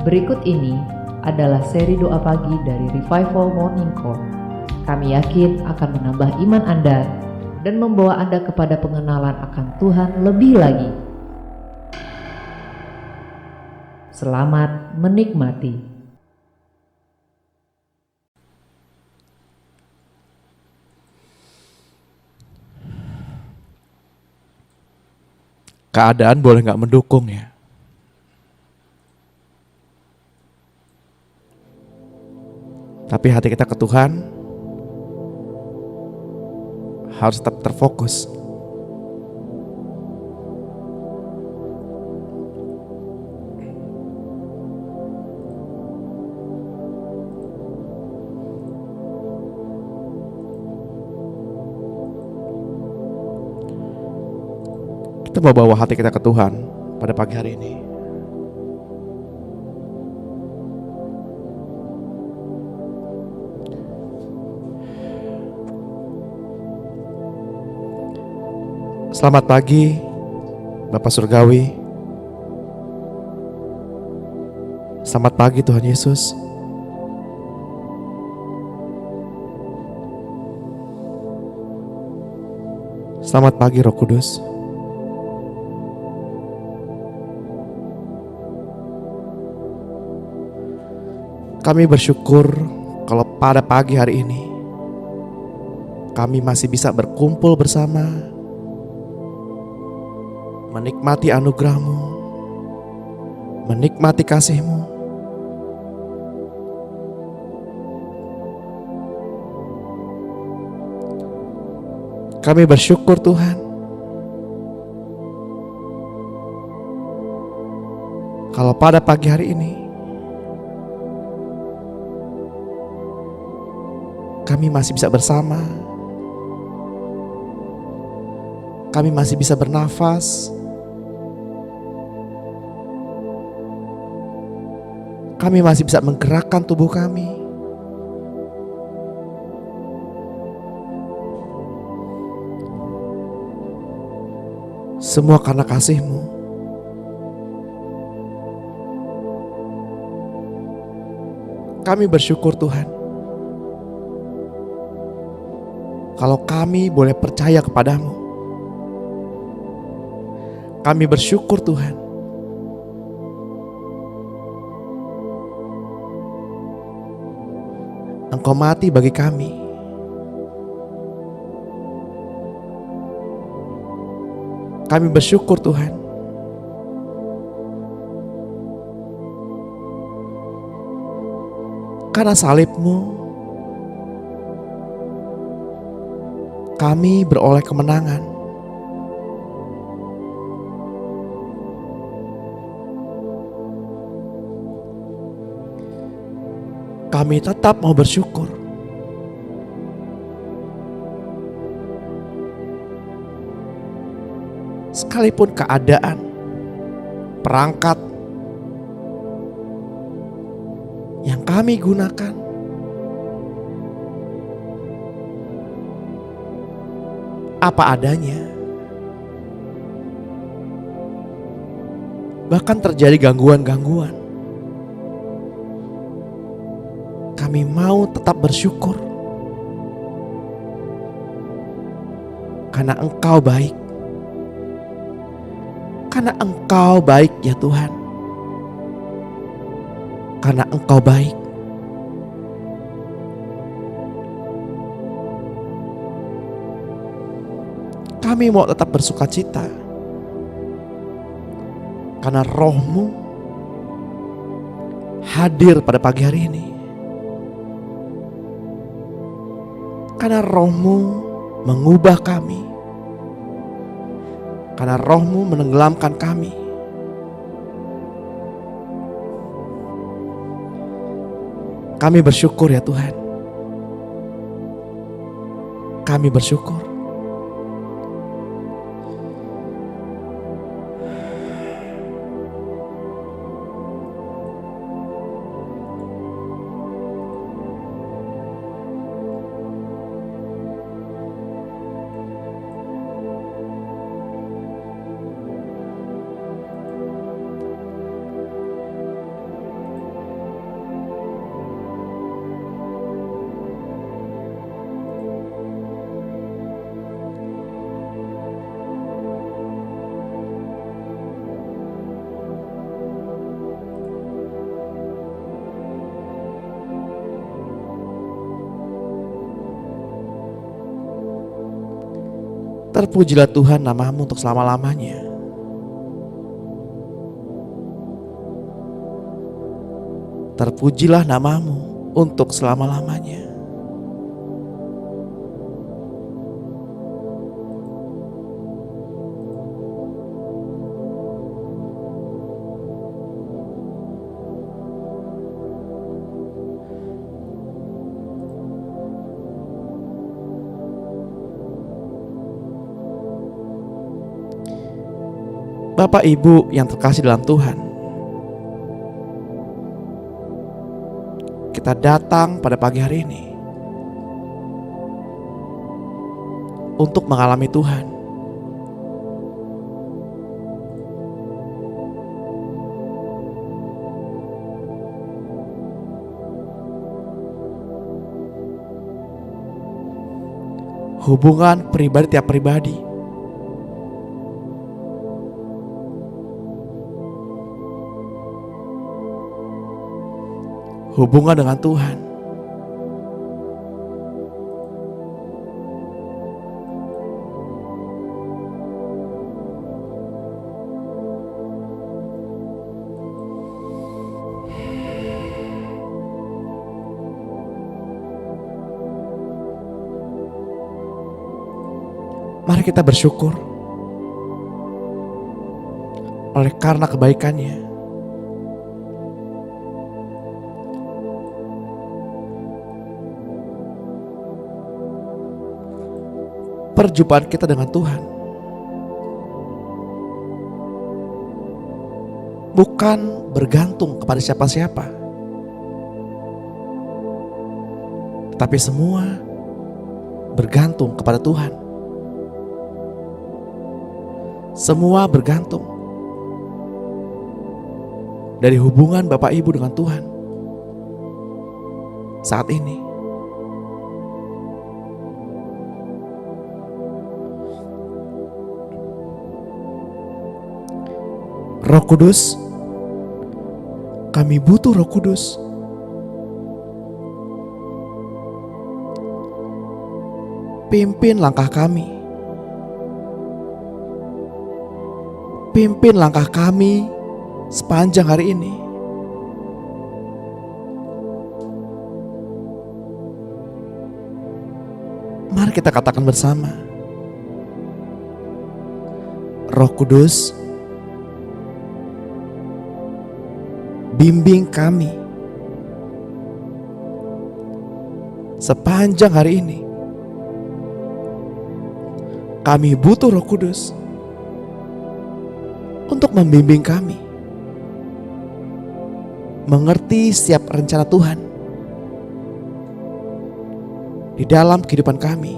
Berikut ini adalah seri doa pagi dari Revival Morning Call. Kami yakin akan menambah iman Anda dan membawa Anda kepada pengenalan akan Tuhan lebih lagi. Selamat menikmati. Keadaan boleh gak mendukung ya. Tapi hati kita ke Tuhan harus tetap terfokus. Kita bawa hati kita ke Tuhan pada pagi hari ini. Selamat pagi Bapak Surgawi. Selamat pagi Tuhan Yesus. Selamat pagi Roh Kudus. Kami bersyukur kalau pada pagi hari ini kami masih bisa berkumpul bersama, menikmati anugerah-Mu, menikmati kasih-Mu. Kami bersyukur Tuhan kalau pada pagi hari ini kami masih bisa bersama, kami masih bisa bernafas, kami masih bisa menggerakkan tubuh kami. Semua karena kasih-Mu. Kami bersyukur Tuhan kalau kami boleh percaya kepada-Mu. Kami bersyukur Tuhan Engkau mati bagi kami. Kami bersyukur Tuhan karena salib-Mu kami beroleh kemenangan. Kami tetap mau bersyukur. Sekalipun keadaan, perangkat yang kami gunakan apa adanya, bahkan terjadi gangguan-gangguan, kami mau tetap bersyukur karena Engkau baik. Karena Engkau baik ya Tuhan. Karena Engkau baik. Kami mau tetap bersukacita karena Roh-Mu hadir pada pagi hari ini. Karena Roh-Mu mengubah kami. Karena Roh-Mu menenggelamkan kami. Kami bersyukur ya Tuhan. Kami bersyukur. Terpujilah Tuhan namamu untuk selama-lamanya. Terpujilah namamu untuk selama-lamanya. Bapak Ibu yang terkasih dalam Tuhan, kita datang pada pagi hari ini untuk mengalami Tuhan. Hubungan pribadi tiap pribadi, hubungan dengan Tuhan, mari kita bersyukur oleh karena kebaikannya. Perjumpaan kita dengan Tuhan bukan bergantung kepada siapa-siapa, tetapi semua bergantung kepada Tuhan. Semua bergantung dari hubungan Bapak Ibu dengan Tuhan saat ini. Roh Kudus, kami butuh Roh Kudus. Pimpin langkah kami. Pimpin langkah kami sepanjang hari ini. Mari kita katakan bersama. Roh Kudus, bimbing kami sepanjang hari ini. Kami butuh Roh Kudus untuk membimbing kami mengerti setiap rencana Tuhan di dalam kehidupan kami.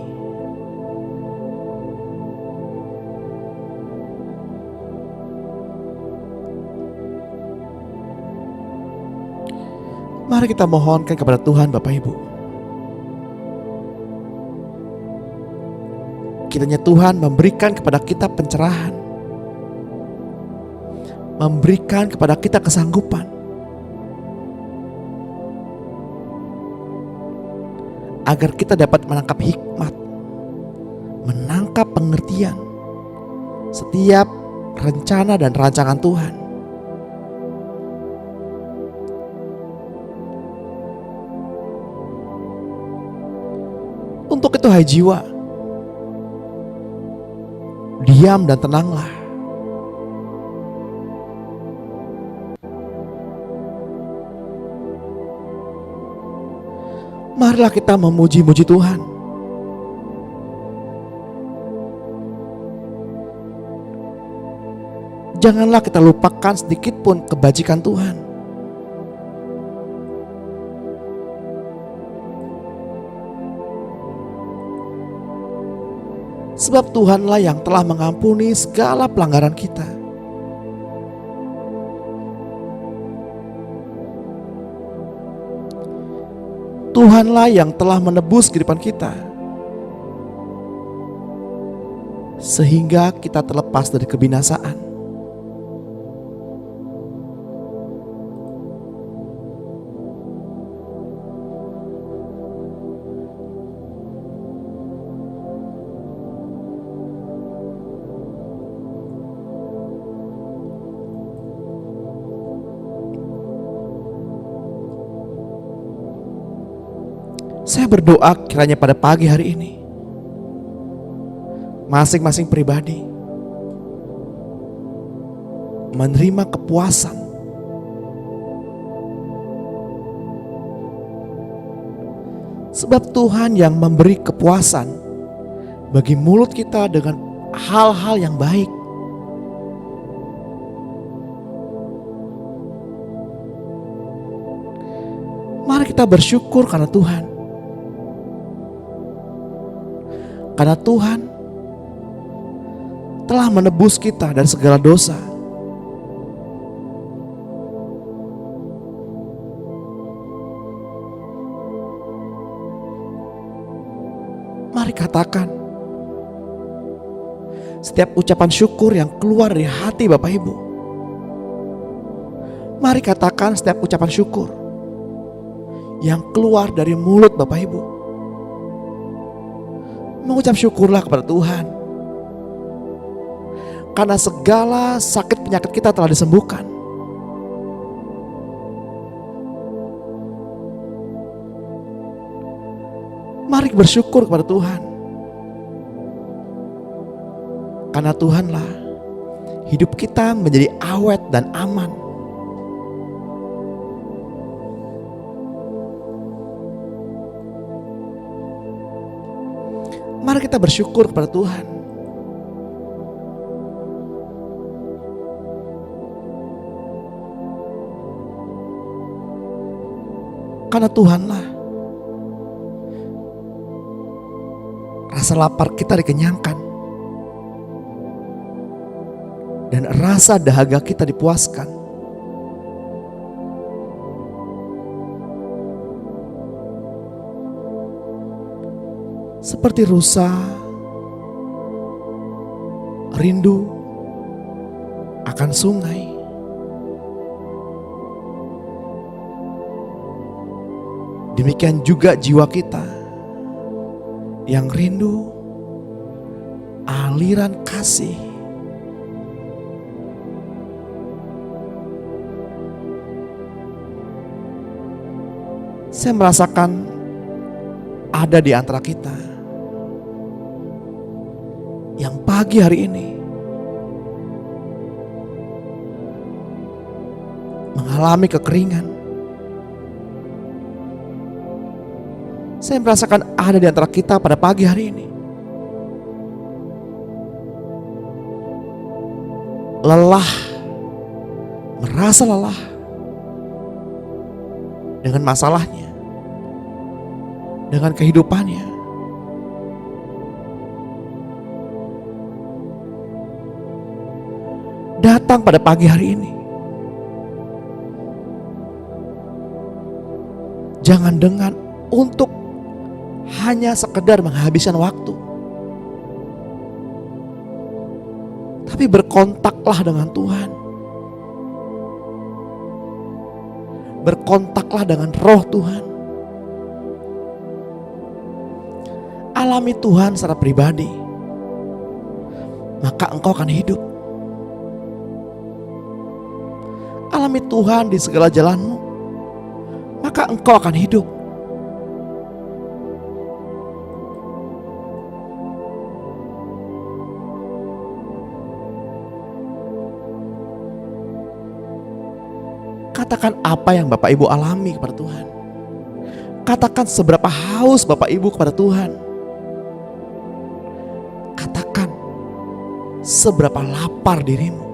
Mari kita mohonkan kepada Tuhan Bapak Ibu. Kiranya Tuhan memberikan kepada kita pencerahan, memberikan kepada kita kesanggupan, agar kita dapat menangkap hikmat, menangkap pengertian setiap rencana dan rancangan Tuhan. Untuk itu hai jiwa, diam dan tenanglah. Marilah kita memuji-muji Tuhan. Janganlah kita lupakan sedikit pun kebajikan Tuhan. Sebab Tuhanlah yang telah mengampuni segala pelanggaran kita. Tuhanlah yang telah menebus kehidupan kita, sehingga kita terlepas dari kebinasaan. Saya berdoa kiranya pada pagi hari ini masing-masing pribadi menerima kepuasan, sebab Tuhan yang memberi kepuasan bagi mulut kita dengan hal-hal yang baik. Mari kita bersyukur karena Tuhan. Karena Tuhan telah menebus kita dari segala dosa. Mari katakan setiap ucapan syukur yang keluar dari hati Bapak Ibu. Mari katakan setiap ucapan syukur yang keluar dari mulut Bapak Ibu. Mengucap syukurlah kepada Tuhan. Karena segala sakit penyakit kita telah disembuhkan. Mari bersyukur kepada Tuhan. Karena Tuhanlah hidup kita menjadi awet dan aman. Mari kita bersyukur kepada Tuhan. Karena Tuhanlah rasa lapar kita dikenyangkan dan rasa dahaga kita dipuaskan. Seperti rusa rindu akan sungai, demikian juga jiwa kita yang rindu aliran kasih. Saya merasakan ada di antara kita yang pagi hari ini mengalami kekeringan. Saya merasakan ada di antara kita pada pagi hari ini lelah, merasa lelah dengan masalahnya, dengan kehidupannya. Datang pada pagi hari ini, jangan dengan untuk hanya sekedar menghabiskan waktu, tapi berkontaklah dengan Tuhan. Berkontaklah dengan roh Tuhan. Alami Tuhan secara pribadi, maka engkau akan hidup. Alami Tuhan di segala jalanmu, maka engkau akan hidup. Katakan apa yang Bapak Ibu alami kepada Tuhan. Katakan seberapa haus Bapak Ibu kepada Tuhan. Katakan seberapa lapar dirimu.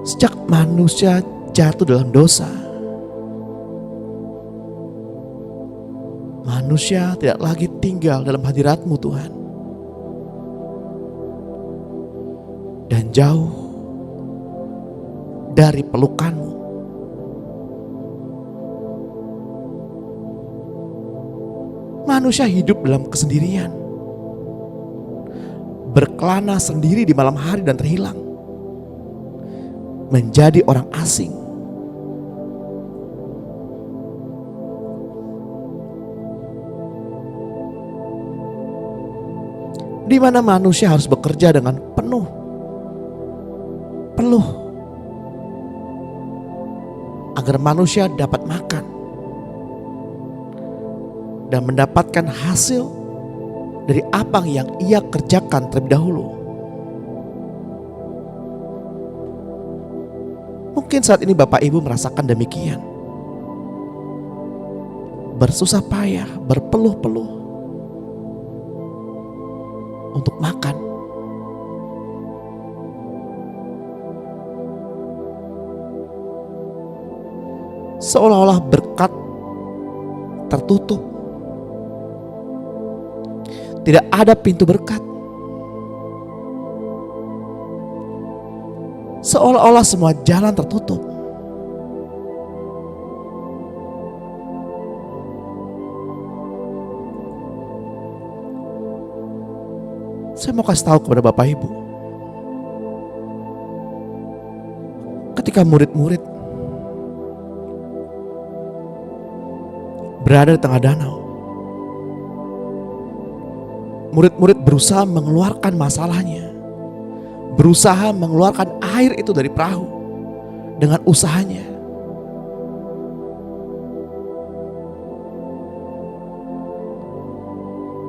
Sejak manusia jatuh dalam dosa, manusia tidak lagi tinggal dalam hadirat-Mu Tuhan, dan jauh dari pelukan-Mu. Manusia hidup dalam kesendirian, berkelana sendiri di malam hari dan terhilang, menjadi orang asing. di mana manusia harus bekerja dengan penuh agar manusia dapat makan dan mendapatkan hasil dari apa yang ia kerjakan terlebih dahulu. Mungkin saat ini Bapak Ibu merasakan demikian. Bersusah payah, berpeluh-peluh untuk makan. Seolah-olah berkat tertutup. Tidak ada pintu berkat. Seolah-olah semua jalan tertutup. Saya mau kasih tahu kepada Bapak Ibu, ketika murid-murid berada di tengah danau, murid-murid berusaha mengeluarkan masalahnya, berusaha mengeluarkan air itu dari perahu dengan usahanya.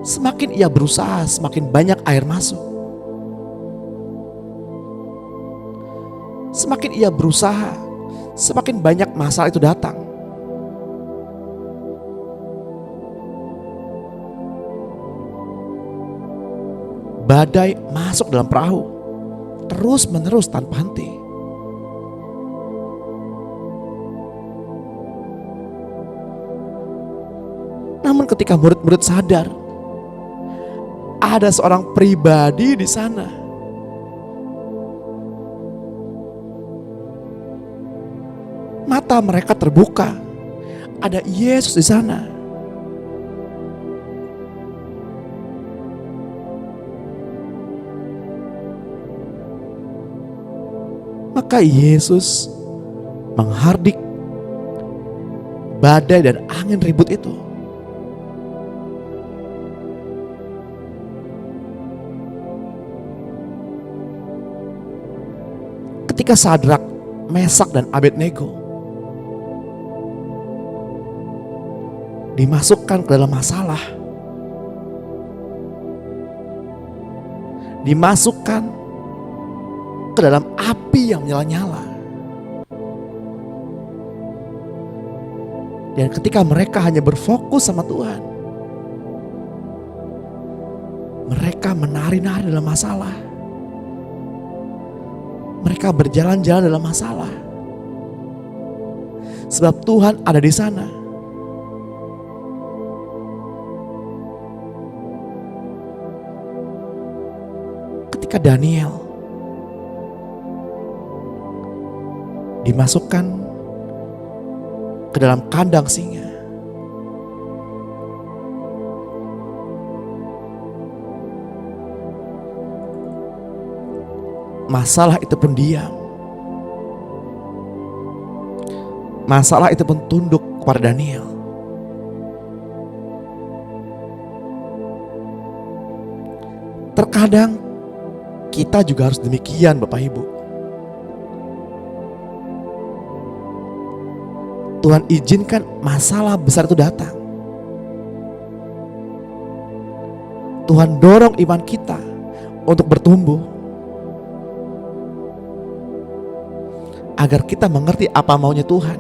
Semakin ia berusaha, semakin banyak air masuk. Semakin ia berusaha, semakin banyak masalah itu datang. Badai masuk dalam perahu terus menerus tanpa henti. Namun ketika murid-murid sadar ada seorang pribadi di sana, mata mereka terbuka. Ada Yesus di sana. Maka Yesus menghardik badai dan angin ribut itu. Ketika Sadrak, Mesak dan Abednego dimasukkan ke dalam masalah, dimasukkan ke dalam api yang menyala-nyala, dan ketika mereka hanya berfokus sama Tuhan, mereka menari-nari dalam masalah. Mereka berjalan-jalan dalam masalah. Sebab Tuhan ada di sana. Ketika Daniel dimasukkan ke dalam kandang singa, masalah itu pun diam. Masalah itu pun tunduk kepada Daniel. Terkadang kita juga harus demikian, Bapak Ibu. Tuhan izinkan masalah besar itu datang. Tuhan dorong iman kita untuk bertumbuh, agar kita mengerti apa maunya Tuhan.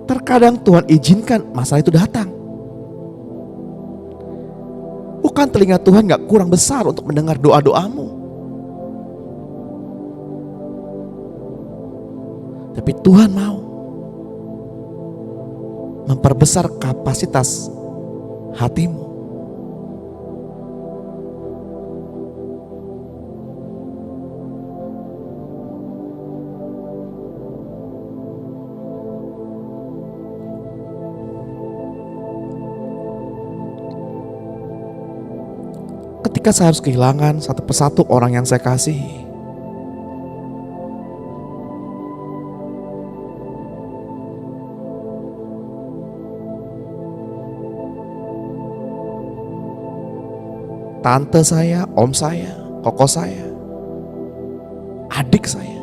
Terkadang Tuhan izinkan masalah itu datang. Bukan telinga Tuhan gak kurang besar untuk mendengar doa-doamu, tapi Tuhan mau memperbesar kapasitas hatimu. Ketika saya harus kehilangan satu persatu orang yang saya kasihi, tante saya, om saya, koko saya, adik saya.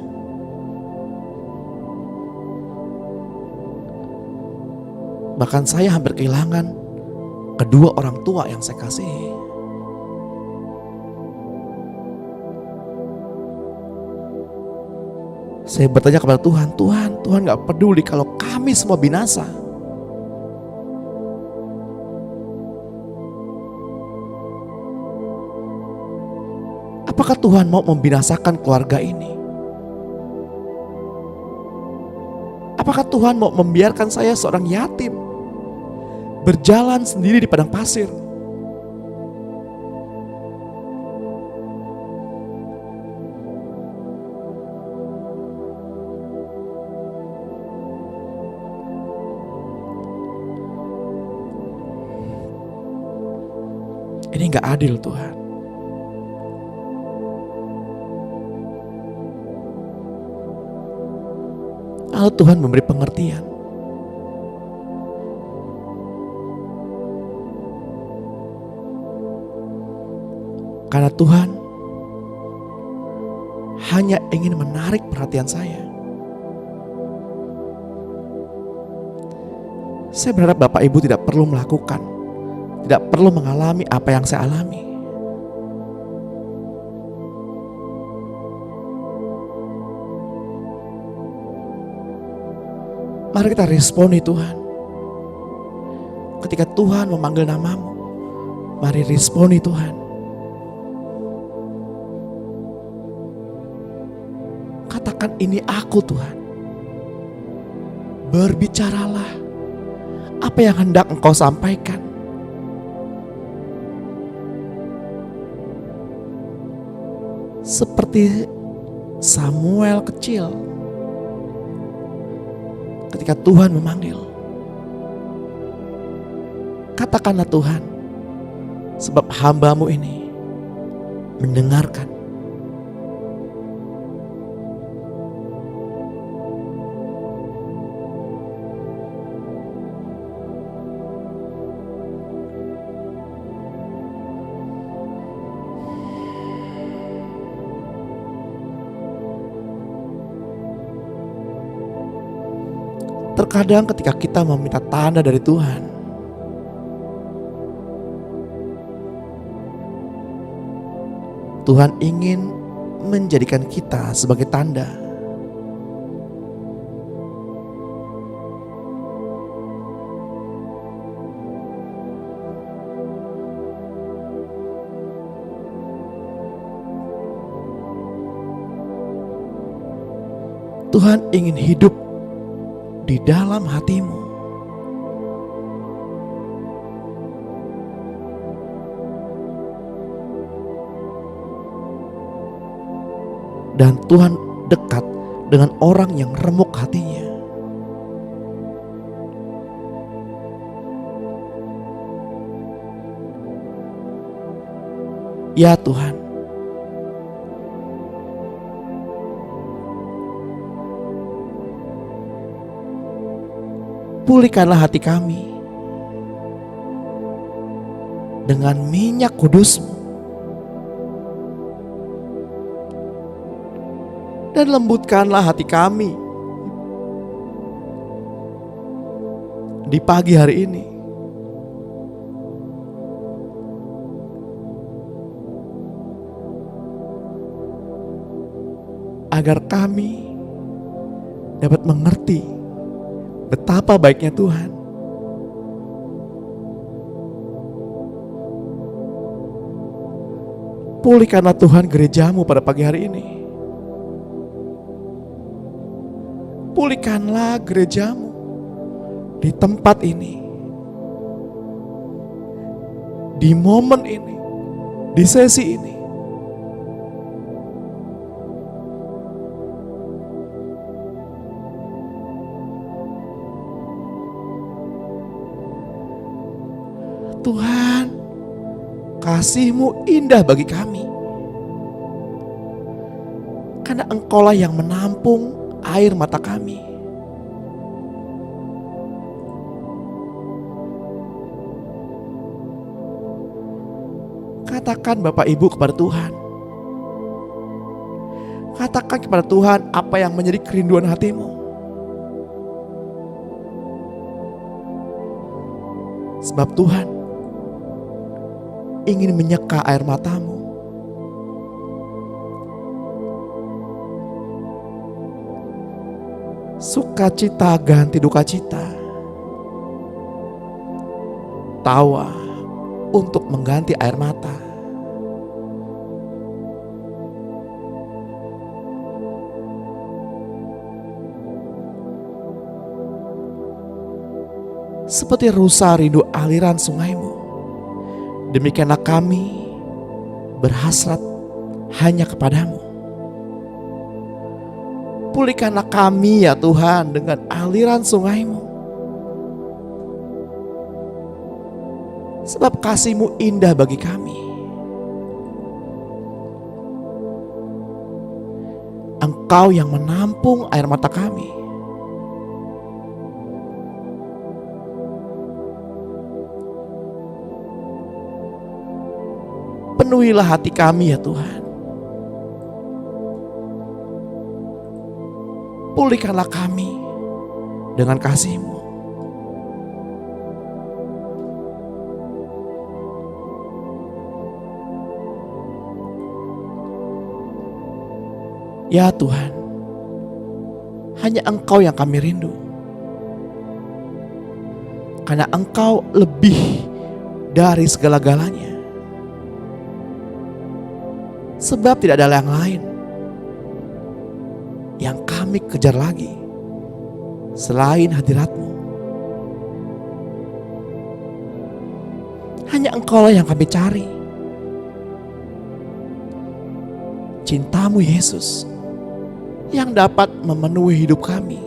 Bahkan saya hampir kehilangan kedua orang tua yang saya kasihi. Saya bertanya kepada Tuhan, Tuhan gak peduli kalau kami semua binasa. Apakah Tuhan mau membinasakan keluarga ini? Apakah Tuhan mau membiarkan saya seorang yatim berjalan sendiri di padang pasir? Ini gak adil, Tuhan. Lalu Tuhan memberi pengertian. Karena Tuhan hanya ingin menarik perhatian saya. Saya berharap Bapak Ibu tidak perlu melakukan, tidak perlu mengalami apa yang saya alami. Mari kita responi Tuhan. Ketika Tuhan memanggil namamu, mari responi Tuhan. Katakan, ini aku Tuhan. Berbicaralah apa yang hendak Engkau sampaikan. Seperti Samuel kecil ketika Tuhan memanggil. Katakanlah, Tuhan, sebab hamba-Mu ini mendengarkan. Terkadang ketika kita meminta tanda dari Tuhan, Tuhan ingin menjadikan kita sebagai tanda. Tuhan ingin hidup di dalam hatimu. Dan Tuhan dekat dengan orang yang remuk hatinya. Ya Tuhan, pulihkanlah hati kami dengan minyak kudus-Mu, dan lembutkanlah hati kami di pagi hari ini, agar kami dapat mengerti betapa baiknya Tuhan. Pulihkanlah Tuhan gereja-Mu pada pagi hari ini. Pulihkanlah gereja-Mu di tempat ini, di momen ini, di sesi ini. Tuhan, kasih-Mu indah bagi kami, karena Engkaulah yang menampung air mata kami. Katakan Bapak Ibu kepada Tuhan. Katakan kepada Tuhan apa yang menjadi kerinduan hatimu. Sebab Tuhan ingin menyeka air matamu. Sukacita ganti duka cita. Tawa untuk mengganti air mata. Seperti rusa rindu aliran sungaimu, demikianlah kami berhasrat hanya kepadamu. Pulihkanlah kami ya Tuhan dengan aliran sungaimu. Sebab kasih-Mu indah bagi kami. Engkau yang menampung air mata kami. Penuhilah hati kami ya Tuhan. Pulihkanlah kami dengan kasih-Mu. Ya Tuhan, hanya Engkau yang kami rindu. Karena Engkau lebih dari segala-galanya. Sebab tidak ada yang lain yang kami kejar lagi selain hadirat-Mu. Hanya Engkau lah yang kami cari. Cinta-Mu Yesus yang dapat memenuhi hidup kami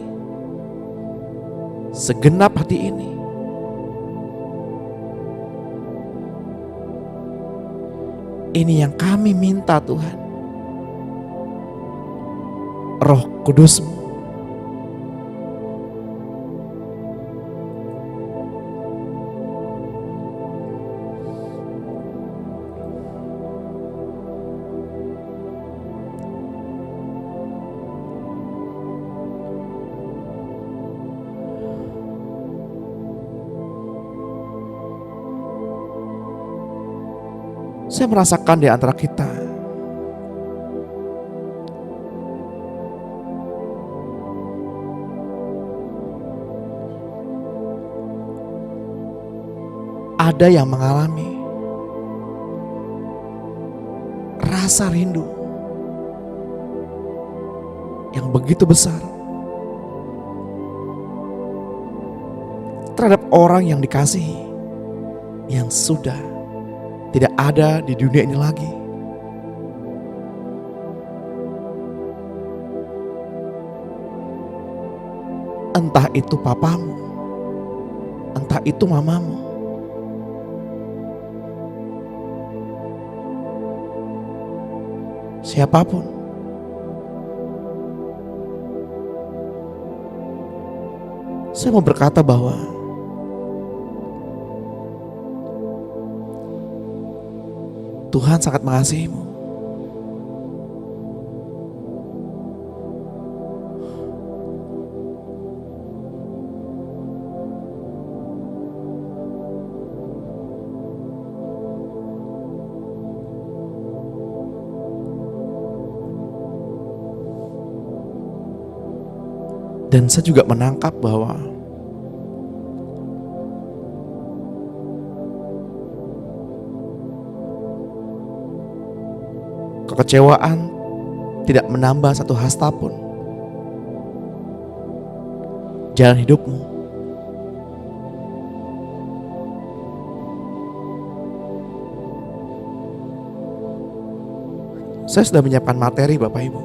segenap hati ini. Ini yang kami minta Tuhan. Roh Kudus-Mu. Saya merasakan di antara kita ada yang mengalami rasa rindu yang begitu besar terhadap orang yang dikasihi, yang sudah tidak ada di dunia ini lagi. Entah itu papamu, entah itu mamamu, siapapun. Saya mau berkata bahwa Tuhan sangat mengasihimu. Dan saya juga menangkap bahwa kekecewaan tidak menambah satu hasta pun jalan hidupmu. Saya sudah menyiapkan materi Bapak Ibu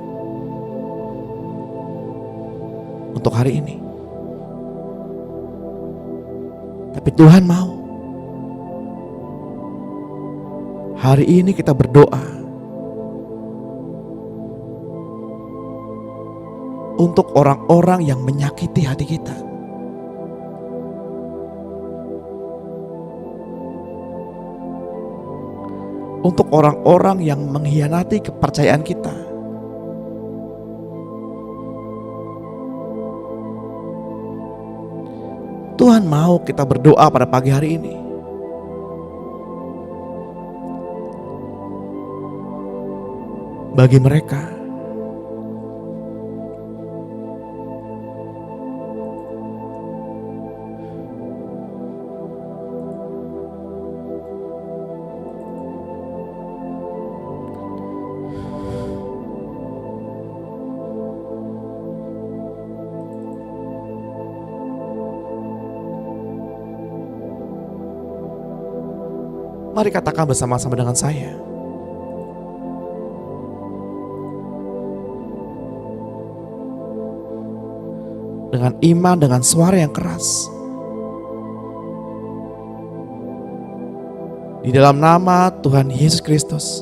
untuk hari ini. Tapi Tuhan mau hari ini kita berdoa untuk orang-orang yang menyakiti hati kita. untuk orang-orang yang mengkhianati kepercayaan kita. Tuhan mau kita berdoa pada pagi hari ini. Bagi mereka mari katakan bersama-sama dengan saya. Dengan iman, dengan suara yang keras. Di dalam nama Tuhan Yesus Kristus.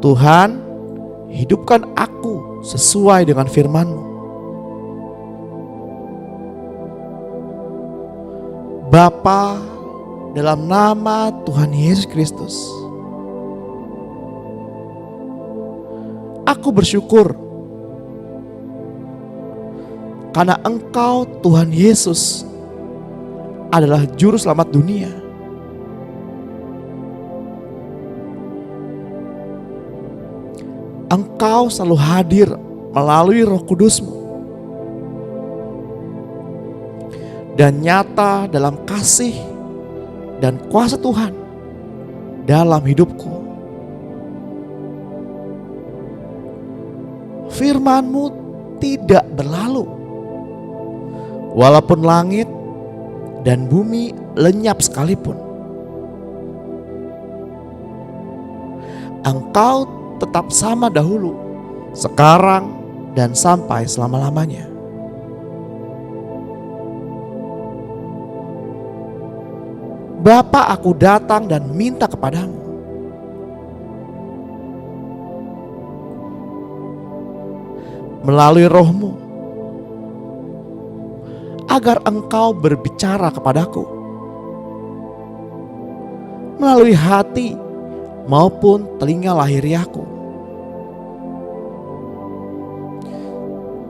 Tuhan, hidupkan aku sesuai dengan firman-Mu. Bapa, dalam nama Tuhan Yesus Kristus, aku bersyukur karena Engkau Tuhan Yesus adalah juru selamat dunia. Engkau selalu hadir melalui Roh Kudus-Mu dan nyata dalam kasih dan kuasa Tuhan dalam hidupku. Firman-Mu tidak berlalu, walaupun langit dan bumi lenyap sekalipun. Engkau tetap sama dahulu, sekarang, dan sampai selama-lamanya. Bapa, aku datang dan minta kepadamu, melalui Roh-Mu, agar Engkau berbicara kepadaku, melalui hati maupun telinga lahiriahku,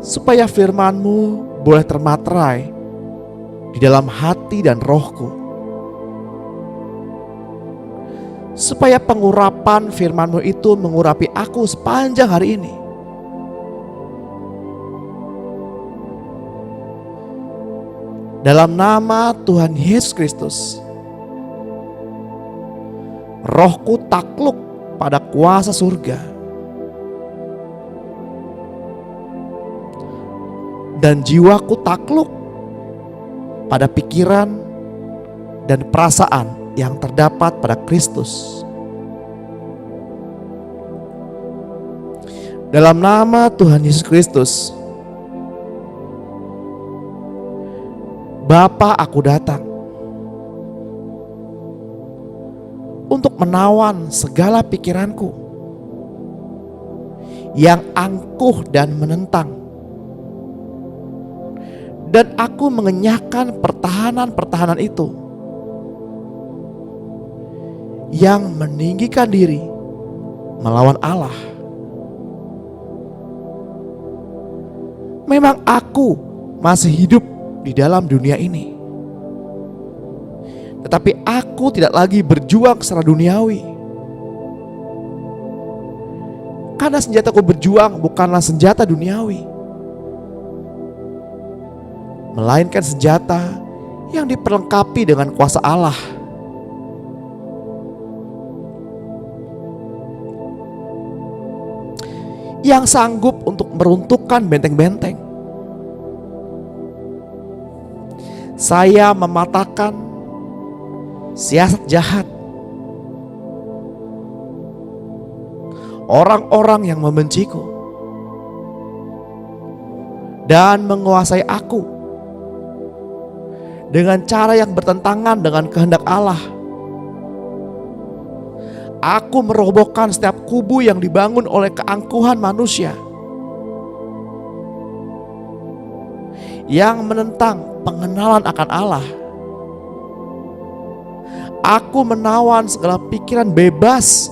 supaya firman-Mu boleh termaterai di dalam hati dan rohku, supaya pengurapan firman-Mu itu mengurapi aku sepanjang hari ini. Dalam nama Tuhan Yesus Kristus, rohku takluk pada kuasa surga, dan jiwaku takluk pada pikiran dan perasaan yang terdapat pada Kristus. Dalam nama Tuhan Yesus Kristus, Bapa, aku datang untuk menawan segala pikiranku yang angkuh dan menentang, dan aku mengenyahkan pertahanan-pertahanan itu yang meninggikan diri melawan Allah. Memang aku masih hidup di dalam dunia ini, tetapi aku tidak lagi berjuang secara duniawi, karena senjataku berjuang bukanlah senjata duniawi, melainkan senjata yang diperlengkapi dengan kuasa Allah, yang sanggup untuk meruntuhkan benteng-benteng. Saya mematahkan siasat jahat, orang-orang yang membenciku dan menguasai aku dengan cara yang bertentangan dengan kehendak Allah. Aku merobohkan setiap kubu yang dibangun oleh keangkuhan manusia yang menentang pengenalan akan Allah. Aku menawan segala pikiran bebas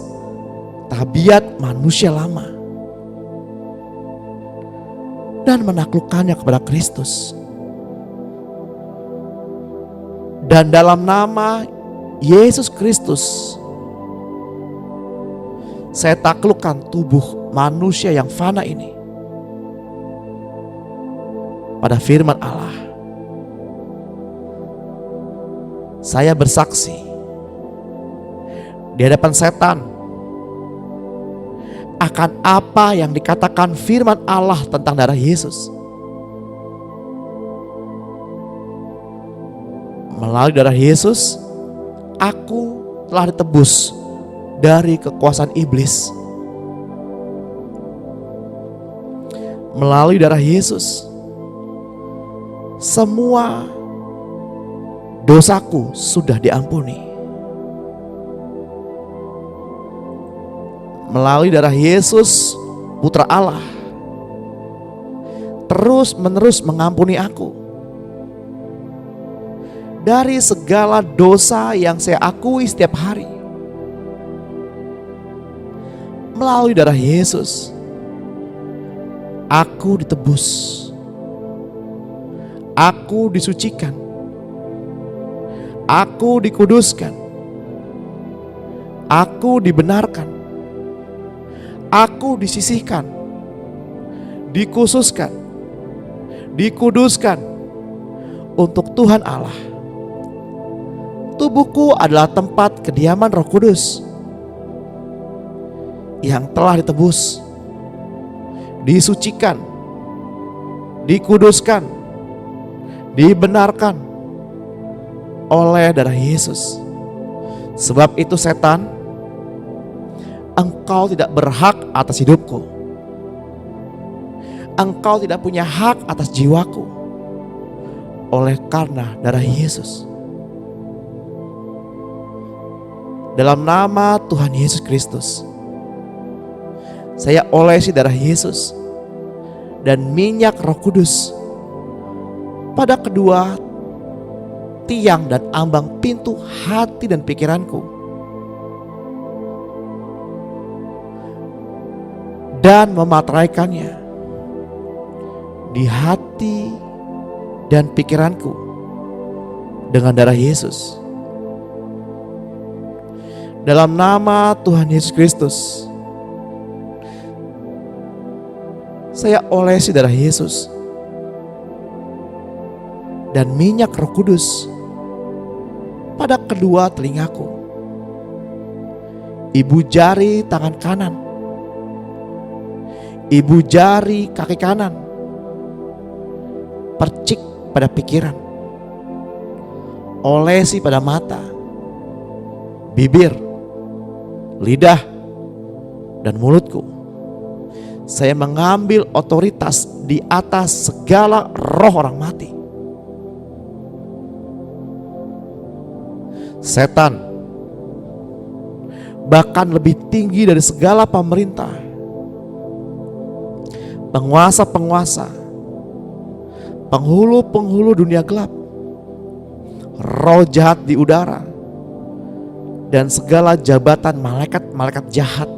tabiat manusia lama dan menaklukkannya kepada Kristus. Dan dalam nama Yesus Kristus, saya taklukkan tubuh manusia yang fana ini pada firman Allah. Saya bersaksi di hadapan setan akan apa yang dikatakan firman Allah tentang darah Yesus. Melalui darah Yesus, aku telah ditebus dari kekuasaan iblis. Melalui darah Yesus, semua dosaku sudah diampuni. Melalui darah Yesus, Putra Allah, terus menerus mengampuni aku dari segala dosa yang saya akui setiap hari. Melalui darah Yesus, aku ditebus, aku disucikan, aku dikuduskan, aku dibenarkan, aku disisihkan, dikhususkan, dikuduskan untuk Tuhan Allah. Tubuhku adalah tempat kediaman Roh Kudus yang telah ditebus, disucikan, dikuduskan, dibenarkan oleh darah Yesus. Sebab itu setan, engkau tidak berhak atas hidupku. Engkau tidak punya hak atas jiwaku oleh karena darah Yesus. Dalam nama Tuhan Yesus Kristus, saya olesi darah Yesus dan minyak Roh Kudus pada kedua tiang dan ambang pintu hati dan pikiranku, dan memateraikannya di hati dan pikiranku dengan darah Yesus. Dalam nama Tuhan Yesus Kristus, saya olesi darah Yesus dan minyak Roh Kudus pada kedua telingaku, ibu jari tangan kanan, ibu jari kaki kanan, percik pada pikiran, olesi pada mata, bibir, lidah, dan mulutku. Saya mengambil otoritas di atas segala roh orang mati. Setan, bahkan lebih tinggi dari segala pemerintah, penguasa-penguasa, penghulu-penghulu dunia gelap, roh jahat di udara, dan segala jabatan malaikat-malaikat jahat,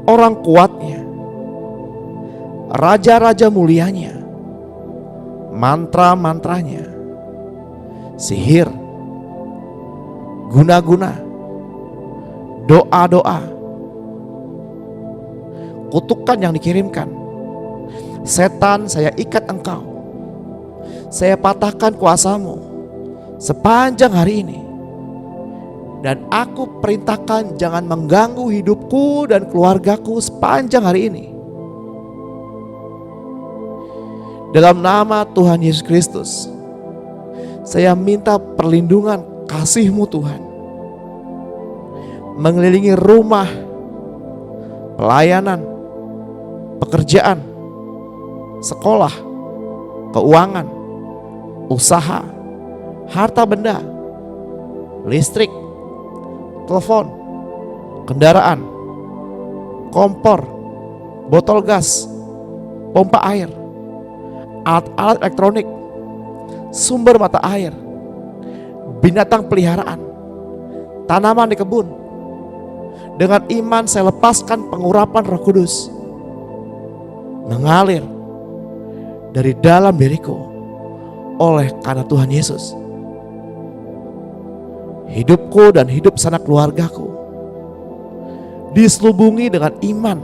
orang kuatnya, raja-raja mulianya, mantra-mantranya, sihir, guna-guna, doa-doa, kutukan yang dikirimkan. Setan, saya ikat engkau, saya patahkan kuasamu sepanjang hari ini. Dan aku perintahkan jangan mengganggu hidupku dan keluargaku sepanjang hari ini. Dalam nama Tuhan Yesus Kristus, saya minta perlindungan kasih-Mu Tuhan, mengelilingi rumah, pelayanan, pekerjaan, sekolah, keuangan, usaha, harta benda, listrik, telepon, kendaraan, kompor, botol gas, pompa air, alat-alat elektronik, sumber mata air, binatang peliharaan, tanaman di kebun. Dengan iman saya lepaskan pengurapan Roh Kudus mengalir dari dalam diriku oleh karena Tuhan Yesus. Hidupku dan hidup sanak keluargaku diselubungi dengan iman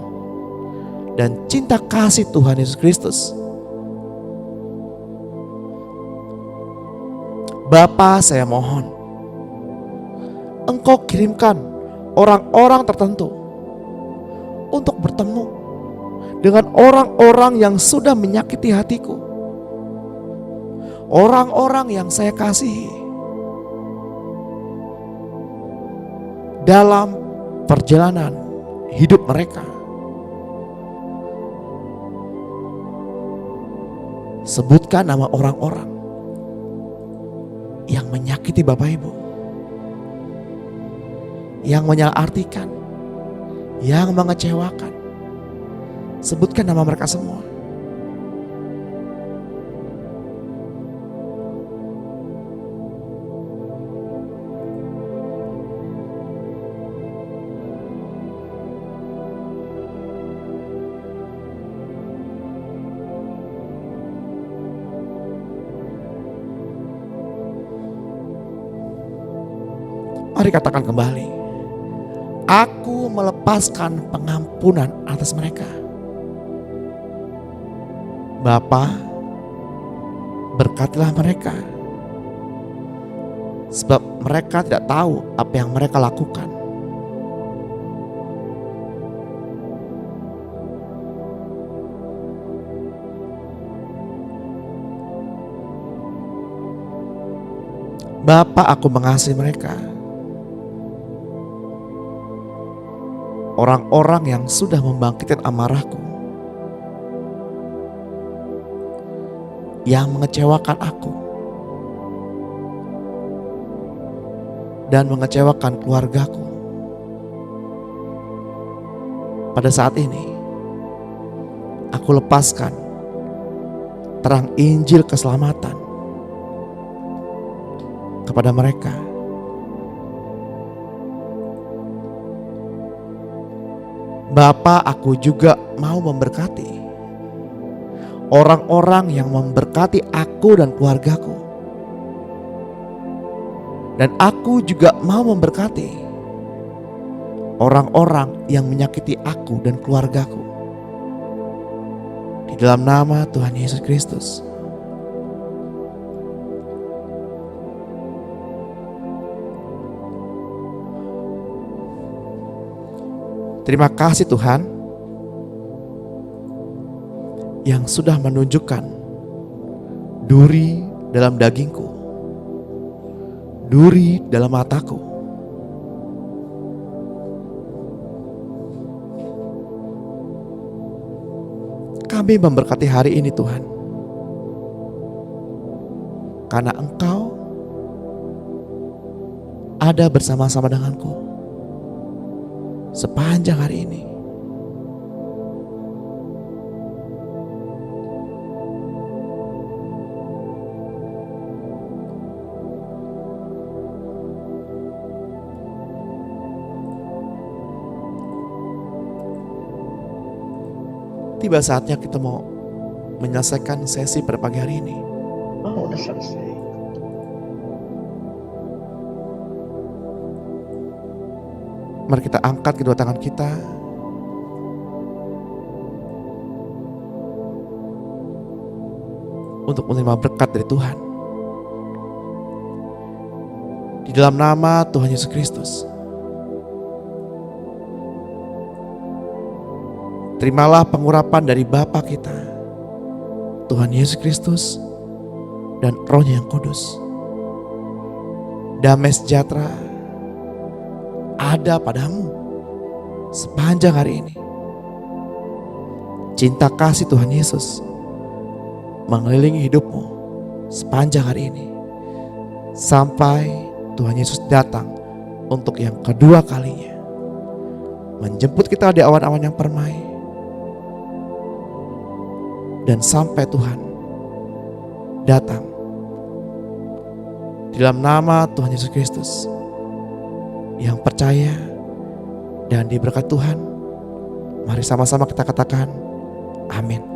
dan cinta kasih Tuhan Yesus Kristus. Bapa, saya mohon Engkau kirimkan orang-orang tertentu untuk bertemu dengan orang-orang yang sudah menyakiti hatiku, orang-orang yang saya kasihi dalam perjalanan hidup mereka. Sebutkan nama orang-orang yang menyakiti Bapak Ibu, yang menyalahartikan, yang mengecewakan. Sebutkan nama mereka semua. Mari katakan kembali, aku melepaskan pengampunan atas mereka. Bapa, berkatilah mereka, sebab mereka tidak tahu apa yang mereka lakukan. Bapa, aku mengasihi mereka. Orang-orang yang sudah membangkitkan amarahku, yang mengecewakan aku dan mengecewakan keluargaku. Pada saat ini aku lepaskan terang Injil keselamatan kepada mereka. Bapa, aku juga mau memberkati orang-orang yang memberkati aku dan keluargaku. Dan aku juga mau memberkati orang-orang yang menyakiti aku dan keluargaku. Di dalam nama Tuhan Yesus Kristus. Terima kasih Tuhan yang sudah menunjukkan duri dalam dagingku, duri dalam mataku. Kami memberkati hari ini Tuhan, karena Engkau ada bersama-sama denganku sepanjang hari ini. Tiba saatnya kita mau menyelesaikan sesi pada pagi hari ini. Oh, udah selesai. Mari kita angkat kedua tangan kita. Untuk menerima berkat dari Tuhan. Di dalam nama Tuhan Yesus Kristus. Terimalah pengurapan dari Bapa kita, Tuhan Yesus Kristus, dan Roh-Nya yang kudus. Damai sejahtera ada padamu sepanjang hari ini. Cinta kasih Tuhan Yesus mengelilingi hidupmu sepanjang hari ini, sampai Tuhan Yesus datang untuk yang kedua kalinya, menjemput kita di awan-awan yang permai, dan sampai Tuhan datang. Di dalam nama Tuhan Yesus Kristus, yang percaya dan diberkati Tuhan, mari sama-sama kita katakan amin.